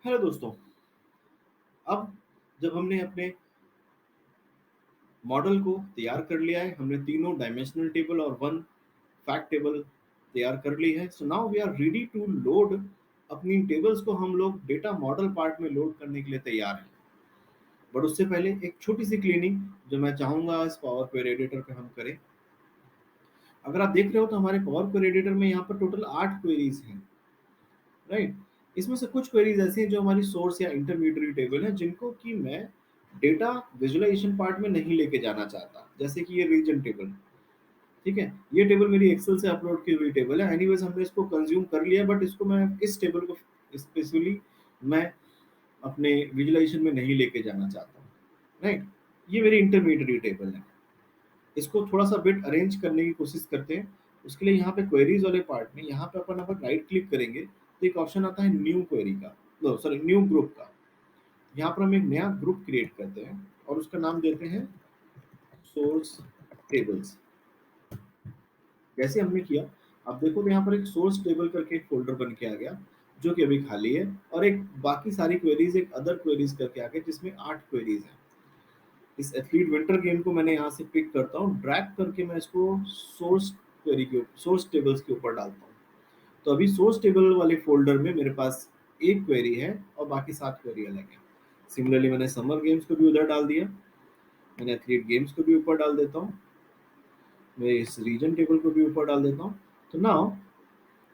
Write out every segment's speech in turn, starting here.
Hello दोस्तों। अब जब हमने अपने मॉडल को तैयार कर लिया है, हमने तीनों डायमेंशनल टेबल और वन फैक्ट टेबल तैयार कर ली है। So now we are ready to load. अपनी टेबल्स को हम लोग डेटा मॉडल पार्ट में लोड करने के लिए तैयार हैं। बट उससे पहले एक छोटी सी क्लीनिंग जो मैं चाहूंगा इस पावर क्वेरी एडिटर पे हम करें। अगर आप देख रहे हो तो हमारे पावर क्वेरी एडिटर में यहाँ पर टोटल 8 क्वेरीज हैं, राइट। इसमें से कुछ क्वेरीज ऐसी हैं जो हमारी सोर्स या इंटरमीडिएट टेबल है, जिनको कि मैं डेटा विजुअलाइजेशन पार्ट में नहीं लेके जाना चाहता, जैसे कि ये रीजन टेबल। ठीक है, ये टेबल मेरी एक्सेल से अपलोड की हुई टेबल है। एनीवेज हमने इसको कंज्यूम कर लिया, बट इसको मैं इस टेबल को स्पेशली मैं अपने विजुअलाइजेशन में नहीं लेके जाना चाहता हूँ, राइट। ये मेरी इंटरमीडिएट टेबल है। इसको थोड़ा सा बिट अरेंज करने की कोशिश करते हैं। उसके लिए यहाँ पे क्वेरीज वाले पार्ट में यहाँ पे अपन अगर राइट क्लिक करेंगे तो एक ऑप्शन आता है न्यू क्वेरी का, नो सॉरी न्यू ग्रुप का। यहाँ पर हम एक नया ग्रुप क्रिएट करते हैं और उसका नाम देते हैं सोर्स टेबल्स। जैसे हमने किया, आप देखो तो यहाँ पर एक सोर्स टेबल करके एक फोल्डर बन के आ गया, जो कि अभी खाली है। और एक बाकी सारी क्वेरीज एक अदर क्वेरीज करके आ गया, जिसमें 8 क्वेरीज हैं। इस एथलीट विंटर गेम को मैंने यहाँ से पिक करता हूँ, ड्रैग करके मैं इसको सोर्स क्वेरी के सोर्स टेबल्स के ऊपर डालता हूँ। तो अभी सोर्स टेबल वाले फोल्डर में मेरे पास एक क्वेरी है और बाकी 7 क्वेरी अलग है। सिमिलरली मैंने समर गेम्स को भी उधर डाल दिया, मैंने एथलीट गेम्स को भी ऊपर डाल देता हूँ, मैं इस रीजन टेबल को भी ऊपर डाल देता हूँ। तो नाउ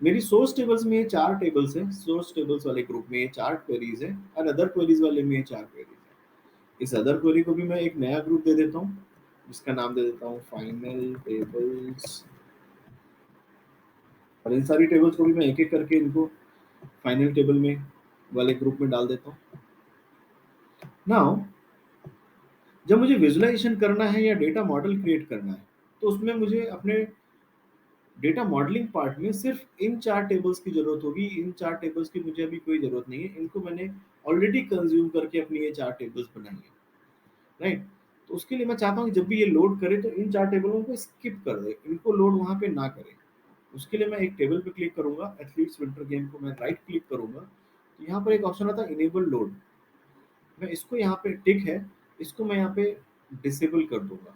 मेरी सोर्स टेबल्स में ये 4 टेबल्स हैं, सोर्स टेबल्स वाले ग्रुप में ये 4 क्वेरीज हैं और अदर क्वेरीज वाले में ये 4 क्वेरीज हैं। इस अदर क्वेरी को भी मैं एक नया ग्रुप दे देता हूँ, जिसका नाम दे देता हूँ फाइनल टेबल्स। और इन सारी टेबल्स को भी मैं एक एक करके इनको फाइनल टेबल में वाले ग्रुप में डाल देता हूँ। नाउ जब मुझे विजुअलाइजेशन करना है या डेटा मॉडल क्रिएट करना है, तो उसमें मुझे अपने डेटा मॉडलिंग पार्ट में सिर्फ इन 4 टेबल्स की जरूरत होगी। इन 4 टेबल्स की मुझे अभी कोई जरूरत नहीं है, इनको मैंने ऑलरेडी कंज्यूम करके अपनी ये 4 टेबल्स बनाई है, राइट। तो उसके लिए मैं चाहता हूँ कि जब भी ये लोड करे तो इन 4 टेबलों को स्किप कर दे, इनको लोड वहां पे ना करे। उसके लिए मैं एक टेबल पे क्लिक करूंगा, एथलीट्स विंटर गेम को मैं राइट क्लिक करूंगा, तो यहाँ पर एक ऑप्शन आता है इनेबल लोड। मैं इसको यहाँ पे टिक है, इसको मैं यहाँ पे डिसेबल कर दूंगा।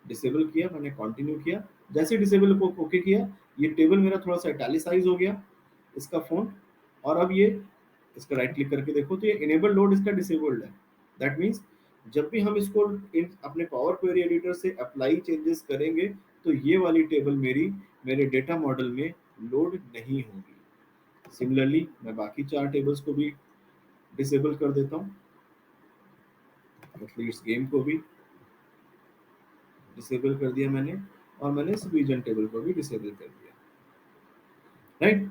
डिसेबल किया, मैंने कंटिन्यू किया। जैसे डिसेबल को ओके किया, ये टेबल मेरा थोड़ा सा इटैलिसाइज हो गया, इसका फॉन्ट। और अब ये इसका राइट क्लिक करके देखो तो ये इनेबल लोड इसका डिसेबल्ड है। दैट मीन्स जब भी हम इसको अपने पावर क्वेरी एडिटर से अप्लाई चेंजेस करेंगे, तो ये वाली टेबल मेरी मेरे डेटा मॉडल में लोड नहीं होगी। सिमिलरली मैं बाकी 4 टेबल्स को भी डिसेबल कर देता हूँ, एथलीट्स गेम को भी डिसेबल कर दिया मैंने, और मैंने इस रीजन टेबल को भी डिसेबल कर दिया, राइट।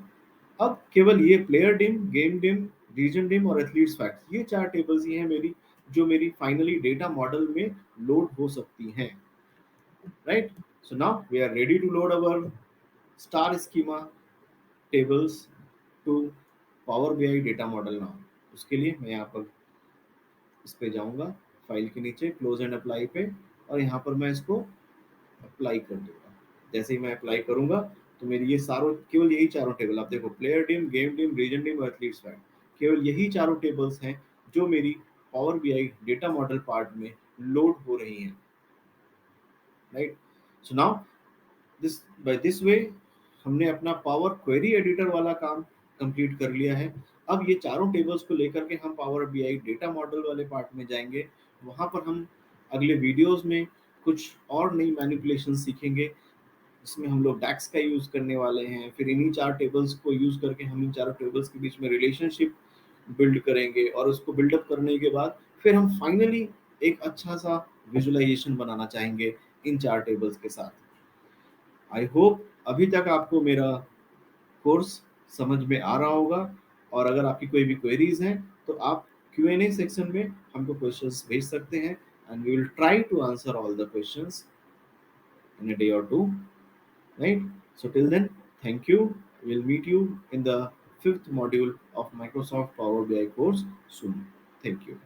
अब केवल ये player dim, game dim, region dim और एथलीट्स फैक्ट्स, ये 4 टेबल्स ही हैं मेरी, जो मेरी फाइनली डेटा मॉडल में लोड हो सकती हैं, right. So now we are ready to load our star schema tables to power BI data model now. उसके लिए मैं यहाँ पर इस पे जाऊंगा, फाइल के नीचे क्लोज एंड अप्लाई पे, और यहाँ पर मैं इसको अप्लाई कर दूंगा। जैसे ही मैं अप्लाई करूंगा, तो मेरी ये सारों केवल यही 4 टेबल, आप देखो player team, game team, region team और एथलीट्स फैक्ट, केवल यही 4 टेबल्स हैं जो मेरी power BI data model part में लोड हो रही हैं, right. So now this by this way हमने अपना पावर क्वेरी एडिटर वाला काम कंप्लीट कर लिया है। अब ये 4 टेबल्स को लेकर के हम पावर बीआई डेटा मॉडल वाले पार्ट में जाएंगे। वहां पर हम अगले वीडियोस में कुछ और नई मैनिपुलेशन सीखेंगे, जिसमें हम लोग डैक्स का यूज़ करने वाले हैं। फिर इन्हीं 4 टेबल्स को यूज़ करके हम इन 4 टेबल्स के बीच में रिलेशनशिप बिल्ड करेंगे, और उसको बिल्डअप करने के बाद फिर हम फाइनली एक अच्छा सा विजुअलाइजेशन बनाना चाहेंगे इन 4 टेबल्स के साथ। आई होप अभी तक आपको मेरा कोर्स समझ में आ रहा होगा। और अगर आपकी कोई भी क्वेरीज हैं, तो आप Q&A सेक्शन में हमको क्वेश्चंस भेज सकते हैं, and we will try to answer all the questions in a day or two, right? So till then, thank you. We'll meet you in the fifth module of Microsoft Power BI course soon. Thank you.